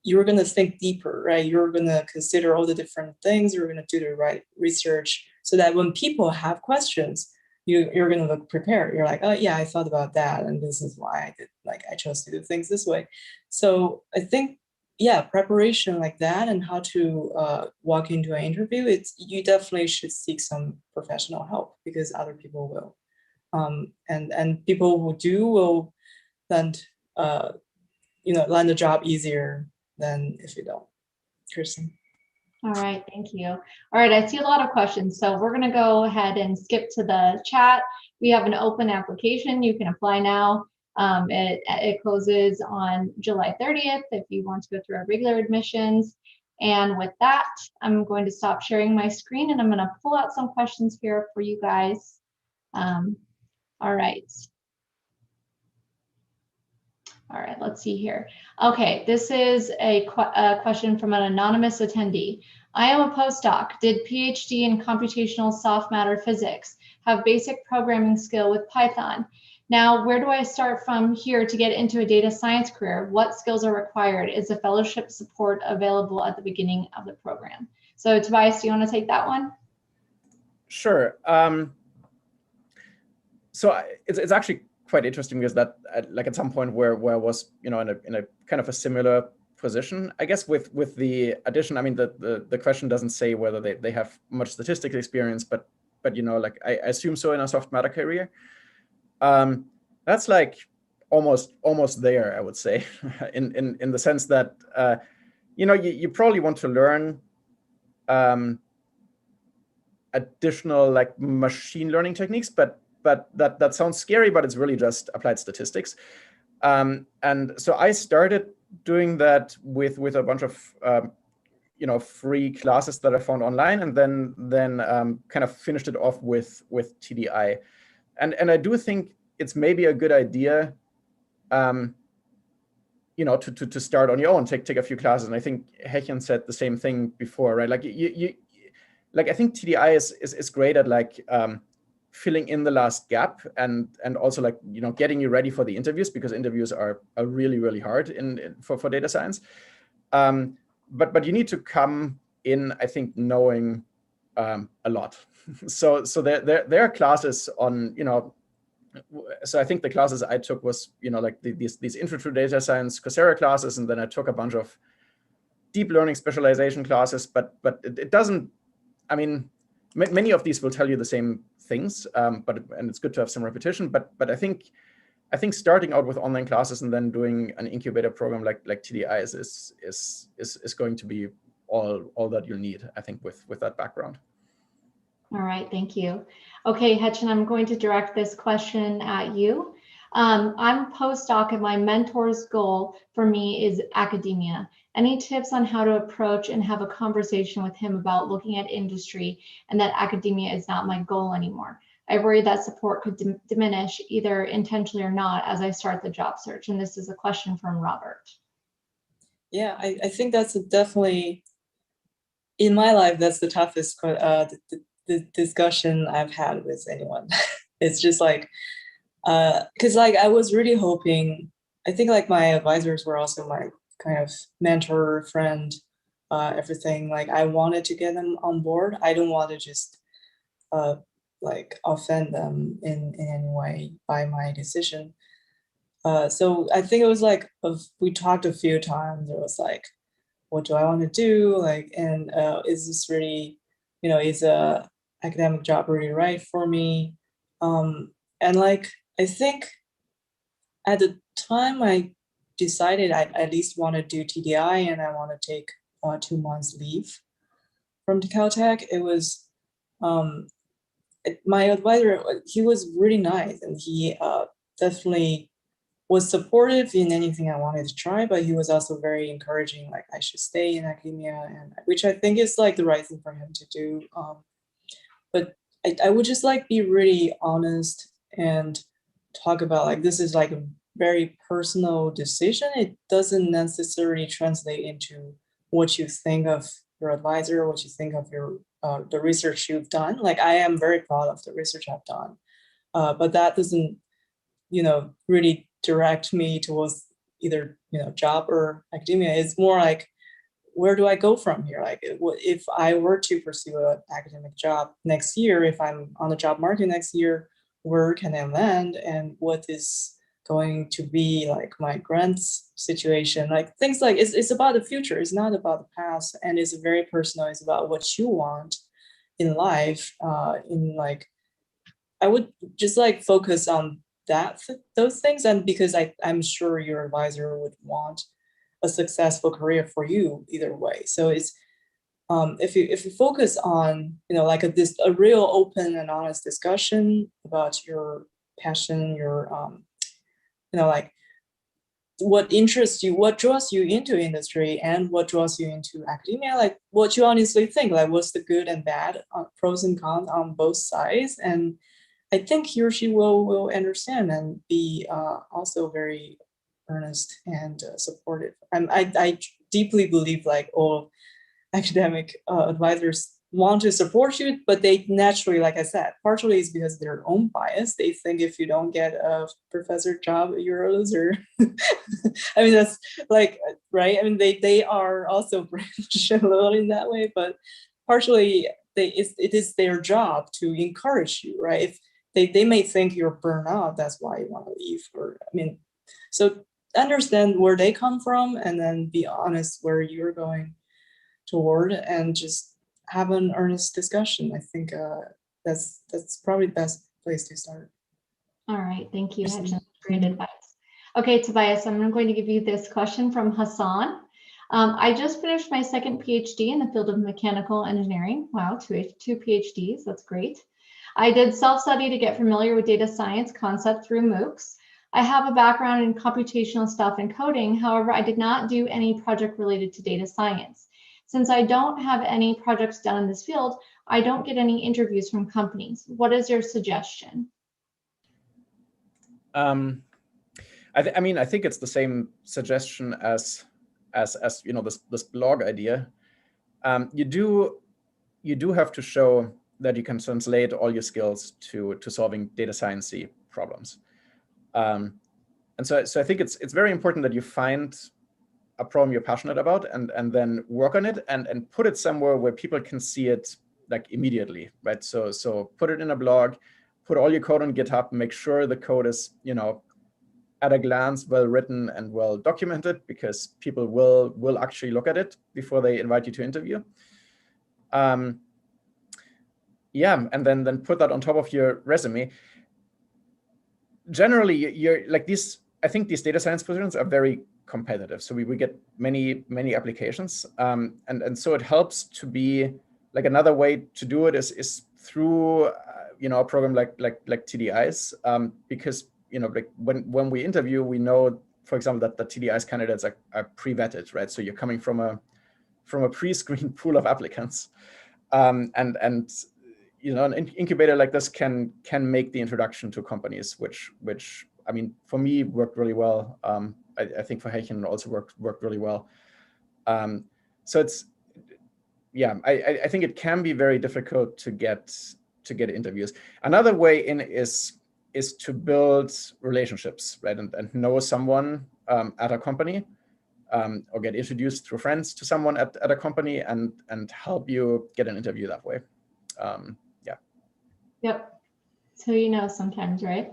you're going to think deeper, right? You're going to consider all the different things. You're going to do the right research so that when people have questions, you're going to look prepared. You're like, oh yeah, I thought about that, and this is why I chose to do things this way. So I think, yeah, preparation like that and how to walk into an interview, you definitely should seek some professional help, because other people will. And people who do will land land a job easier than if you don't. Kirsten. All right, thank you. All right, I see a lot of questions, so we're going to go ahead and skip to the chat. We have an open application. You can apply now. It closes on July 30th if you want to go through our regular admissions. And with that, I'm going to stop sharing my screen, and I'm going to pull out some questions here for you guys. All right. All right, let's see here. Okay, this is a question from an anonymous attendee. I am a postdoc, did PhD in computational soft matter physics, have basic programming skill with Python. Now, where do I start from here to get into a data science career? What skills are required? Is the fellowship support available at the beginning of the program? So Tobias, do you want to take that one? Sure. So it's actually quite interesting, because that like at some point where I was in a kind of a similar position, I guess, with the addition. I mean, the question doesn't say whether they have much statistical experience, but like I assume so in a soft matter career. That's like almost there, I would say, in the sense that you probably want to learn additional like machine learning techniques, but that sounds scary, but it's really just applied statistics. And so I started doing that with a bunch of free classes that I found online, and then kind of finished it off with TDI. And I do think it's maybe a good idea to start on your own, take a few classes. And I think Hechan said the same thing before, right? Like I think TDI is great at like filling in the last gap, and also like getting you ready for the interviews, because interviews are really, really hard for data science. But you need to come in, I think, knowing a lot. So there are classes on so I think the classes I took was like these intro to data science Coursera classes, and then I took a bunch of deep learning specialization classes, but it doesn't. I mean, many of these will tell you the same things, and it's good to have some repetition. But I think starting out with online classes and then doing an incubator program like TDI is going to be all that you'll need, I think, with that background. All right, thank you. Okay, Hechan, I'm going to direct this question at you. I'm a postdoc, and my mentor's goal for me is academia. Any tips on how to approach and have a conversation with him about looking at industry and that academia is not my goal anymore? I worry that support could diminish, either intentionally or not, as I start the job search. And this is a question from Robert. Yeah, I think that's definitely, in my life, that's the toughest the discussion I've had with anyone. It's just like, Because like I was really hoping, I think like my advisors were also my kind of mentor, friend, everything. Like I wanted to get them on board. I don't want to just like offend them in any way by my decision. So I think it was like we talked a few times. It was like, what do I want to do? Like, and is this really, is a academic job really right for me? And like I think at the time I decided I at least want to do TDI and I want to take 2 months leave from the Caltech. It was my advisor. He was really nice and he definitely was supportive in anything I wanted to try, but he was also very encouraging, like I should stay in academia, and which I think is like the right thing for him to do. But I would just like be really honest and talk about like this is like a very personal decision. It doesn't necessarily translate into what you think of your advisor, what you think of your the research you've done. Like I am very proud of the research I've done, but that doesn't really direct me towards either job or academia. It's more like, where do I go from here? Like if I were to pursue an academic job next year, if I'm on the job market next year, where can I land and what is going to be like my grants situation? Like things like it's about the future. It's not about the past, and it's very personal. It's about what you want in life. In like I would just like focus on those things, and because I'm sure your advisor would want a successful career for you either way. So it's if you focus on like a real open and honest discussion about your passion, your like what interests you, what draws you into industry, and what draws you into academia, like what you honestly think, like what's the good and bad, pros and cons on both sides, and I think he or she will understand and be also very earnest and supportive. I deeply believe like all academic advisors want to support you, but they naturally, like I said, partially is because of their own bias. They think if you don't get a professor job, you're a loser. I mean, that's like, right? I mean, they are also brainwashed a little in that way, but partially it is their job to encourage you, right? If they may think you're burnt out, that's why you want to leave. Or I mean, so understand where they come from and then be honest where you're going toward and just have an earnest discussion. I think that's probably the best place to start. All right, thank you, Hedgen. Great advice. Okay, Tobias, I'm going to give you this question from Hassan. I just finished my second PhD in the field of mechanical engineering. Wow, two PhDs, that's great. I did self-study to get familiar with data science concept through MOOCs. I have a background in computational stuff and coding. However, I did not do any project related to data science. Since I don't have any projects done in this field, I don't get any interviews from companies. What is your suggestion? I mean, I think it's the same suggestion as this blog idea. You do have to show that you can translate all your skills to solving data science-y problems. And so I think it's very important that you find a problem you're passionate about and then work on it and put it somewhere where people can see it like immediately, right? So put it in a blog, put all your code on GitHub, make sure the code is, at a glance, well written and well documented, because people will actually look at it before they invite you to interview. Yeah, and then put that on top of your resume. Generally, you're like these. I think these data science positions are very competitive, so we get many applications, and so it helps to be like another way to do it is through a program like TDIs, because like when we interview, we know, for example, that the TDIs candidates are pre-vetted, right? So you're coming from a pre-screened pool of applicants, and an incubator like this can make the introduction to companies, which I mean, for me worked really well. I think for Heichen also worked really well. So it's, yeah, I think it can be very difficult to get interviews. Another way in is is to build relationships, right? And know someone at a company, or get introduced through friends to someone at a company, and help you get an interview that way. Yeah. Yep. So you know sometimes, right?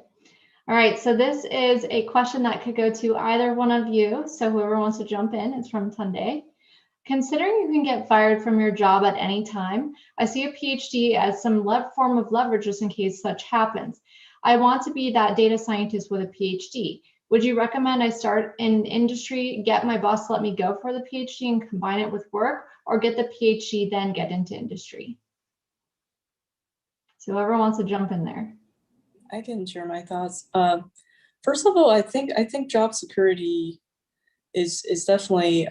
All right, so this is a question that could go to either one of you. So whoever wants to jump in, it's from Tunde. Considering you can get fired from your job at any time, I see a PhD as some form of leverage just in case such happens. I want to be that data scientist with a PhD. Would you recommend I start in industry, get my boss to let me go for the PhD and combine it with work, or get the PhD, then get into industry? So whoever wants to jump in there. I can share my thoughts. First of all, I think job security is definitely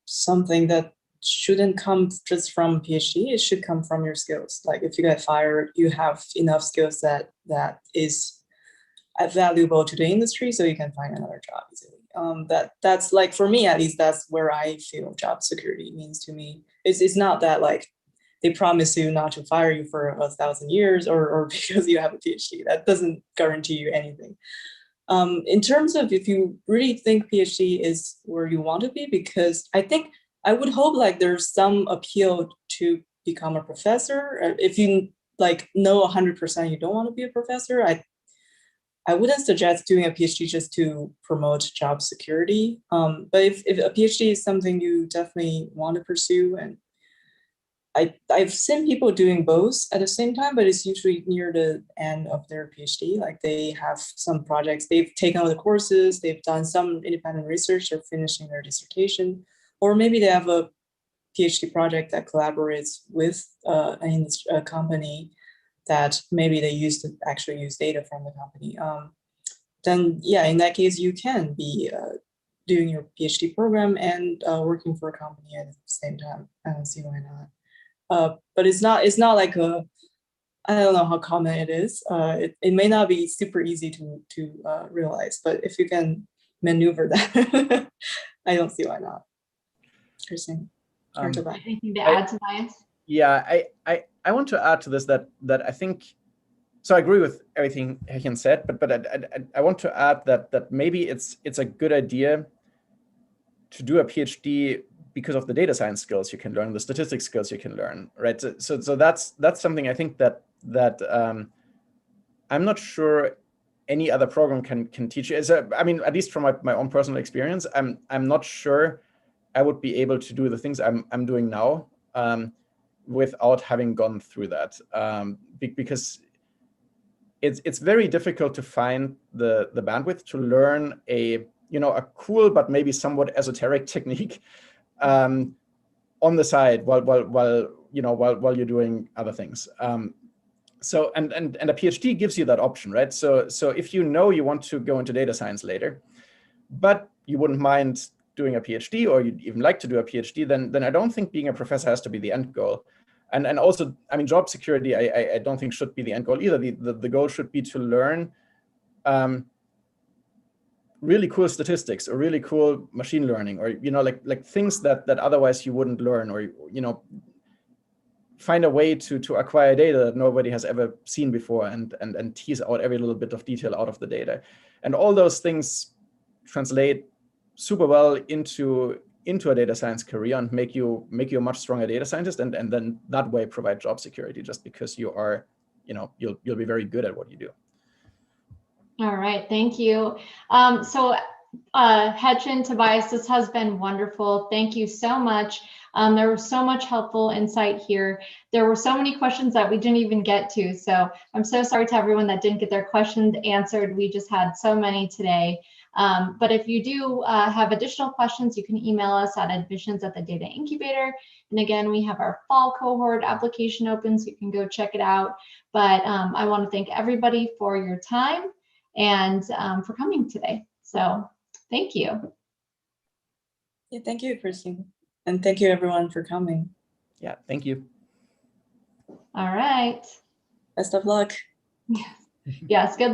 something that shouldn't come just from PhD. It should come from your skills. Like if you get fired, you have enough skills that is valuable to the industry, so you can find another job easily. That's like, for me at least, that's where I feel job security means to me. It's not that like they promise you not to fire you for 1,000 years or because you have a PhD. That doesn't guarantee you anything. In terms of if you really think PhD is where you want to be, because I would hope like there's some appeal to become a professor. If you like know 100% you don't want to be a professor, I wouldn't suggest doing a PhD just to promote job security. But if a PhD is something you definitely want to pursue, and I've seen people doing both at the same time, but it's usually near the end of their PhD. Like they have some projects, they've taken all the courses, they've done some independent research, they're finishing their dissertation, or maybe they have a PhD project that collaborates with a company that maybe they actually use data from the company. Then yeah, in that case, you can be doing your PhD program and working for a company at the same time. I don't see why not. But it's not like I don't know how common it is. It may not be super easy to realize, but if you can maneuver that, I don't see why not. Interesting. Anything to add, Tobias? Yeah, I want to add to this that I think, so I agree with everything Hechin said, but I want to add that maybe it's a good idea to do a PhD because of the data science skills you can learn, the statistics skills you can learn, right? So that's something I think that I'm not sure any other program can teach you. I mean, at least from my own personal experience, I'm not sure I would be able to do the things I'm doing now without having gone through that, because it's very difficult to find the bandwidth to learn a cool but maybe somewhat esoteric technique on the side while you're doing other things. So and a PhD gives you that option, right? So if you want to go into data science later, but you wouldn't mind doing a PhD, or you'd even like to do a PhD, then I don't think being a professor has to be the end goal. And also, I mean, job security, I don't think should be the end goal either. The goal should be to learn really cool statistics or really cool machine learning, or like things that otherwise you wouldn't learn, or find a way to acquire data that nobody has ever seen before, and tease out every little bit of detail out of the data. And all those things translate super well into a data science career and make you a much stronger data scientist, and then that way provide job security, just because you are, you'll be very good at what you do. All right, thank you. Hechin, Tobias, this has been wonderful. Thank you so much. There was so much helpful insight here. There were so many questions that we didn't even get to. So I'm so sorry to everyone that didn't get their questions answered. We just had so many today. But if you do have additional questions, you can email us at admissions@the-Data Incubator. And again, we have our fall cohort application open, so you can go check it out. But I want to thank everybody for your time and for coming today. So thank you. Yeah, thank you, Christine. And thank you everyone for coming. Yeah, thank you. All right. Best of luck. Yes, good luck.